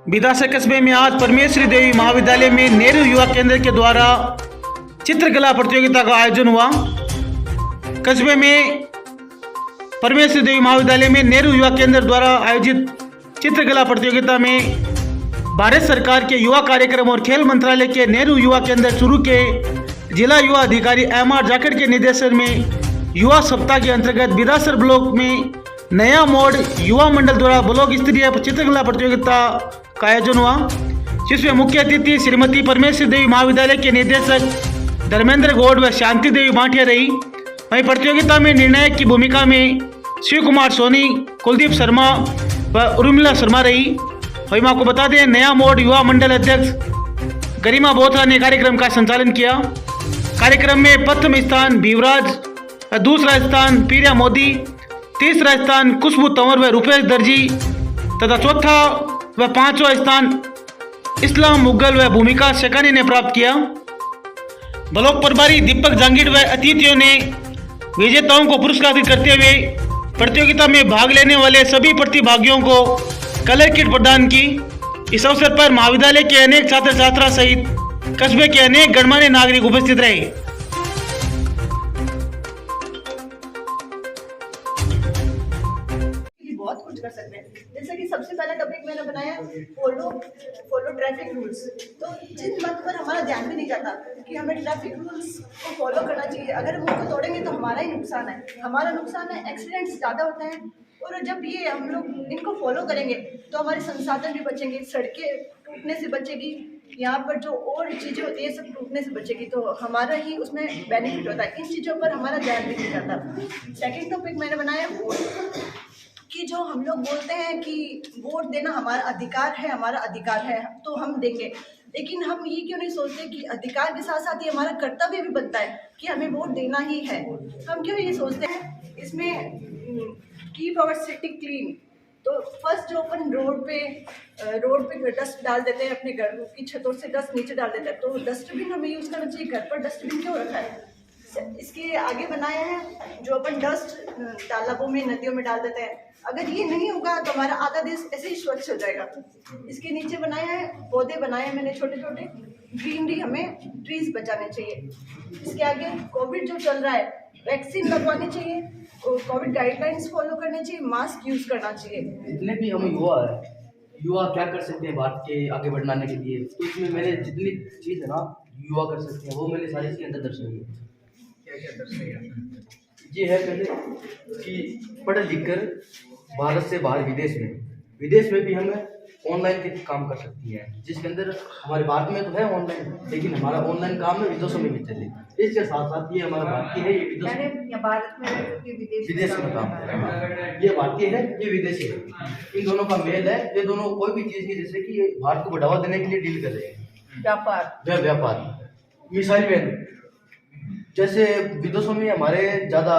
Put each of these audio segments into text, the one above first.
बिदासा कस्बे में आज परमेश्वरी देवी महाविद्यालय में नेहरू युवा केंद्र के द्वारा चित्रकला प्रतियोगिता का आयोजन हुआ। कस्बे में परमेश्वरी देवी महाविद्यालय में नेहरू युवा केंद्र द्वारा आयोजित चित्रकला प्रतियोगिता में भारत सरकार के युवा कार्यक्रम और खेल मंत्रालय के नेहरू युवा केंद्र चुरू के जिला युवा अधिकारी MR जाखड़ के निर्देशन में युवा सप्ताह के अंतर्गत बिदासर ब्लॉक में नया मोड़ युवा मंडल द्वारा ब्लॉक स्तरीय चित्रकला प्रतियोगिता का आयोजन हुआ, जिसमें मुख्य अतिथि श्रीमती परमेश्वरी देवी महाविद्यालय के निदेशक धर्मेंद्र गौड़ व शांति देवी भाटिया रही। वहीं प्रतियोगिता में निर्णायक की भूमिका में शिव कुमार सोनी, कुलदीप शर्मा व उर्मिला शर्मा रही। वहीं मैं आपको बता दें, नया मोड़ युवा मंडल अध्यक्ष गरिमा बोथरा ने कार्यक्रम का संचालन किया। कार्यक्रम में प्रथम स्थान भीवराज, दूसरा स्थान पीरिया मोदी, तीसरा स्थान खुशबू तंवर व रुपेश दर्जी तथा चौथा व पांचवा स्थान इस्लाम मुगल व भूमिका शेखानी ने प्राप्त किया। ब्लॉक प्रभारी दीपक जांगीर व अतिथियों ने विजेताओं को पुरस्कृत करते हुए प्रतियोगिता में भाग लेने वाले सभी प्रतिभागियों को कलर किट प्रदान की। इस अवसर पर महाविद्यालय के अनेक छात्र छात्रा सहित कस्बे के अनेक गणमान्य नागरिक उपस्थित रहे। बहुत कुछ कर सकते हैं। जैसे कि सबसे पहला टॉपिक मैंने बनाया फॉलो ट्रैफिक रूल्स। तो जिन बात पर हमारा ध्यान भी नहीं जाता कि हमें ट्रैफिक रूल्स को फॉलो करना चाहिए। अगर हम उनको तोड़ेंगे तो हमारा ही नुकसान है, हमारा नुकसान है। एक्सीडेंट्स ज़्यादा होते हैं और जब ये हम लोग इनको फॉलो करेंगे तो हमारे संसाधन भी बचेंगे, सड़कें टूटने से बचेगी, यहाँ पर जो और चीज़ें होती है सब टूटने से बचेगी, तो हमारा ही उसमें बेनिफिट होता है। इन चीज़ों पर हमारा ध्यान भी नहीं जाता। सेकेंड टॉपिक मैंने बनाया वोट, कि जो हम लोग बोलते हैं कि वोट देना हमारा अधिकार है, हमारा अधिकार है तो हम देंगे, लेकिन हम ये क्यों नहीं सोचते कि अधिकार के साथ साथ ये हमारा कर्तव्य भी बनता है कि हमें वोट देना ही है। हम क्यों ये सोचते हैं। इसमें कीप आवर सिटी क्लीन, तो फर्स्ट जो अपन रोड पे डस्ट डाल देते हैं, अपने घर की छतों से डस्ट नीचे डाल देते हैं, तो डस्टबिन हमें यूज़ करना चाहिए। घर पर डस्टबिन क्यों रखा है। इसके आगे बनाया है जो अपन डस्ट तालाबों में नदियों में डाल देते हैं, अगर ये नहीं होगा तो हमारा आधा देश ऐसे ही स्वच्छ हो जाएगा। इसके नीचे बनाया है पौधे बनाए हैं मैंने छोटे छोटे, ग्रीनरी, हमें ट्रीज बचाने चाहिए। इसके आगे कोविड जो चल रहा है, वैक्सीन लगवानी चाहिए, कोविड गाइडलाइंस फॉलो करनी चाहिए, मास्क यूज करना चाहिए। जितने भी हम युवा क्या कर सकते हैं भारत के आगे बढ़ाने के लिए, तो इसमें मैंने जितनी चीज़ है ना युवा कर सकते हैं वो मैंने सारी इसके अंदर दर्शाई है। क्या दर्शाई है? ये है पहले कि पढ़ लिख कर भारत से बाहर विदेश में भी हमें ऑनलाइन के काम कर सकती है, जिसके अंदर हमारे भारत में तो है ऑनलाइन, लेकिन हमारा ऑनलाइन काम है विदेशों में भी चले। इसके साथ साथ ये हमारा भारतीय है, ये भारत में विदेश में काम कर रहा है। ये भारतीय है, ये विदेशी है, इन दोनों का मेल है। ये दोनों कोई भी चीज़ की, जैसे कि भारत को बढ़ावा देने के लिए डील कर रहे हैं, व्यापार। मिसाइल मैन, जैसे विदेशों में हमारे ज़्यादा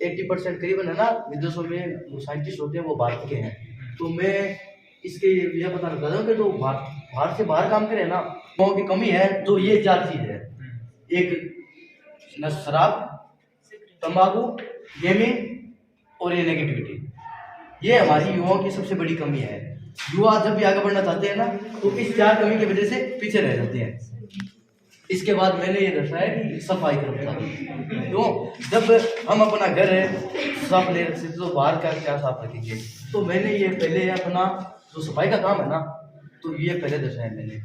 80% करीबन है ना, विदेशों में साइंटिस्ट होते हैं वो भारत के हैं। तो मैं इसके ये बताना चाहता हूँ कि जो भारत से बाहर काम करे ना, लोगों की कमी है। तो ये 4 चीज़ है, एक शराब, तंबाकू, गेमिंग और ये नेगेटिविटी। ये हमारी युवाओं की सबसे बड़ी कमी है। युवा जब भी आगे बढ़ना चाहते हैं ना, तो इस 4 कमी की वजह से पीछे रह जाते हैं। इसके बाद मैंने ये दर्शाया कि सफाई कर्मचारी, तो जब हम अपना घर है साफ नहीं रख सकते तो बाहर का क्या साफ रखेंगे। तो मैंने ये पहले अपना जो सफाई का काम है ना, तो ये पहले दर्शाया मैंने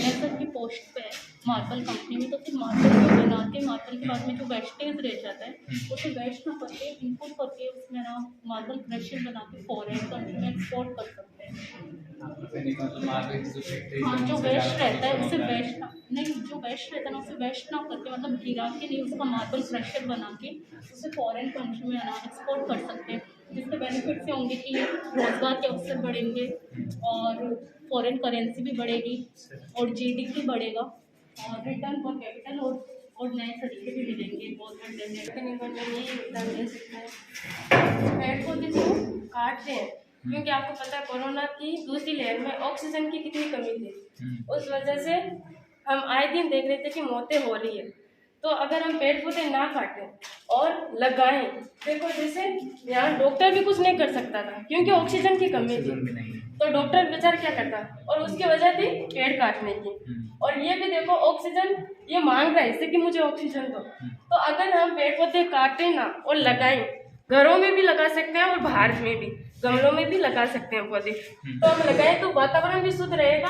सर की पोस्ट पे है मार्बल कंपनी में, तो फिर मार्बल को बनाते हैं, मार्बल के बाद में जो वेस्टेज रह जाता है उसे वेस्ट ना करके इनपुट करके उसमें ना मार्बल क्रशर बना के फॉरेन कंट्री में एक्सपोर्ट कर सकते हैं। हाँ, जो वेस्ट रहता है उसे वेस्ट ना उसे वेस्ट ना करके, मतलब गिरा के नहीं, उसका मार्बल क्रशर बना के उसे फॉरेन कंट्री में ना एक्सपोर्ट कर सकते हैं, जिससे बेनिफिट से होंगे कि रोजगार के अवसर बढ़ेंगे और फॉरेन करेंसी भी बढ़ेगी और GDP बढ़ेगा और रिटर्न पर कैपिटल और नए तरीके भी मिलेंगे। पेड़ पौधे जो काट रहे हैं, क्योंकि आपको पता है कोरोना की दूसरी लहर में ऑक्सीजन की कितनी कमी थी, उस वजह से हम आए दिन देख रहे थे कि मौतें हो रही है। तो अगर हम पेड़ पौधे ना काटें और लगाएं, देखो जैसे यहाँ डॉक्टर भी कुछ नहीं कर सकता था क्योंकि ऑक्सीजन की कमी थी, तो डॉक्टर बेचारा क्या करता, और उसकी वजह थी पेड़ काटने की। और ये भी देखो ऑक्सीजन ये मांग रहा है इससे कि मुझे ऑक्सीजन दो। तो अगर हम पेड़ पौधे काटें ना और लगाएं, घरों में भी लगा सकते हैं और बाहर में भी गमलों में भी लगा सकते हैं पौधे, तो हम लगाएं तो वातावरण भी शुद्ध रहेगा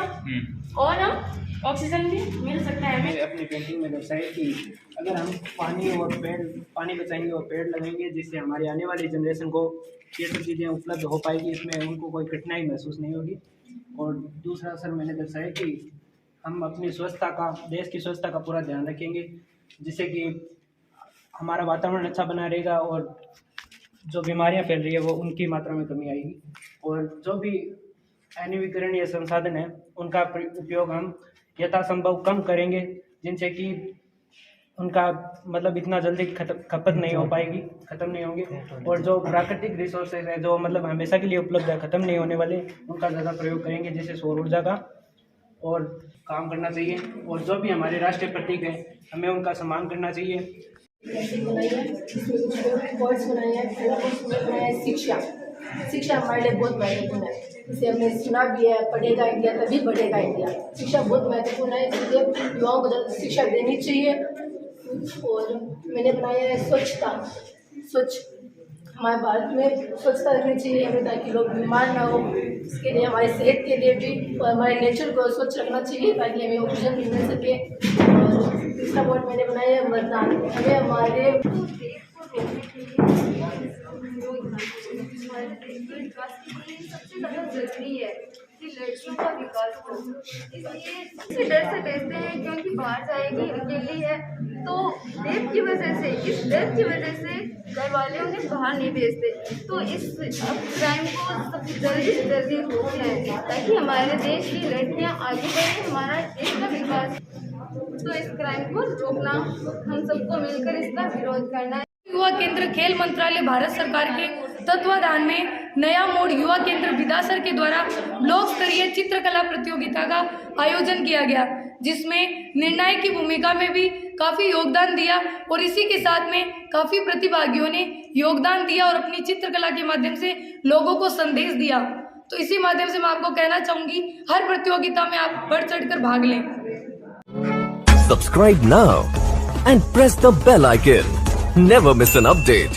और हम ऑक्सीजन भी मिल सकता है हमें। अपनी पेंटिंग में दर्शाया कि अगर हम पानी बचाएंगे और पेड़ लगाएंगे, जिससे हमारी आने वाली जनरेशन को ये सब चीज़ें उपलब्ध हो पाएगी, इसमें उनको कोई कठिनाई महसूस नहीं होगी। और दूसरा असर मैंने दर्शाया कि हम अपनी स्वच्छता का, देश की स्वच्छता का पूरा ध्यान रखेंगे, जिससे कि हमारा वातावरण अच्छा बना रहेगा और जो बीमारियां फैल रही है वो उनकी मात्रा में कमी आएगी। और जो भी अनवीकरणीय संसाधन है उनका उपयोग हम यथासंभव कम करेंगे, जिनसे कि उनका मतलब इतना जल्दी खपत नहीं हो पाएगी, ख़त्म नहीं होंगे। और जो प्राकृतिक रिसोर्सेज है जो मतलब हमेशा के लिए उपलब्ध है, ख़त्म नहीं होने वाले, उनका ज़्यादा प्रयोग करेंगे, जैसे सौर ऊर्जा का और काम करना चाहिए। और जो भी हमारे राष्ट्रीय प्रतीक हैं हमें उनका सम्मान करना चाहिए। बनाई है, इसमें कुछ वर्ड्स बनाए हैं। पहला वर्ड बनाया है शिक्षा। शिक्षा हमारे लिए बहुत महत्वपूर्ण है, इसे हमने सुना भी है, पढ़ेगा इंडिया तभी बढ़ेगा इंडिया। शिक्षा बहुत महत्वपूर्ण है, इसलिए युवाओं को ज़्यादा शिक्षा देनी चाहिए। और मैंने बनाया है स्वच्छता। स्वच्छ हमारे भारत में स्वच्छता रखनी चाहिए हमें, ताकि लोग बीमार ना हो। इसके लिए हमारी सेहत के लिए भी और हमारे नेचर को स्वच्छ रखना चाहिए ताकि हमें ऑक्सीजन भी मिल सके। और तीसरा वर्ड मैंने बनाया है मतदान। हमें हमारे विकास के लिए सबसे ज़्यादा जरूरी है कि लड़कियों का विकास हो। इसलिए इसी डर से भेजते हैं क्योंकि बाहर जाएगी अकेली है, तो डर की वजह से, इस डर की वजह से घर वाले उन्हें बाहर नहीं भेजते। तो इस क्राइम को सबसे जल्दी से जल्दी रोकना है ताकि हमारे देश की लड़कियां आगे बढ़ें, हमारा देश का विकास। तो इस क्राइम को रोकना, हम सबको मिलकर इसका विरोध करना है। युवा केंद्र खेल मंत्रालय भारत सरकार के तत्वाधान में नया मोड़ युवा केंद्र बिदासर के द्वारा ब्लॉक स्तरीय चित्रकला प्रतियोगिता का आयोजन किया गया, जिसमें निर्णायक की भूमिका में भी काफ़ी योगदान दिया और इसी के साथ में काफ़ी प्रतिभागियों ने योगदान दिया और अपनी चित्रकला के माध्यम से लोगों को संदेश दिया। तो इसी माध्यम से मैं आपको कहना चाहूँगी, हर प्रतियोगिता में आप बढ़ चढ़कर भाग लें। Subscribe now and press the bell icon. Never miss an update.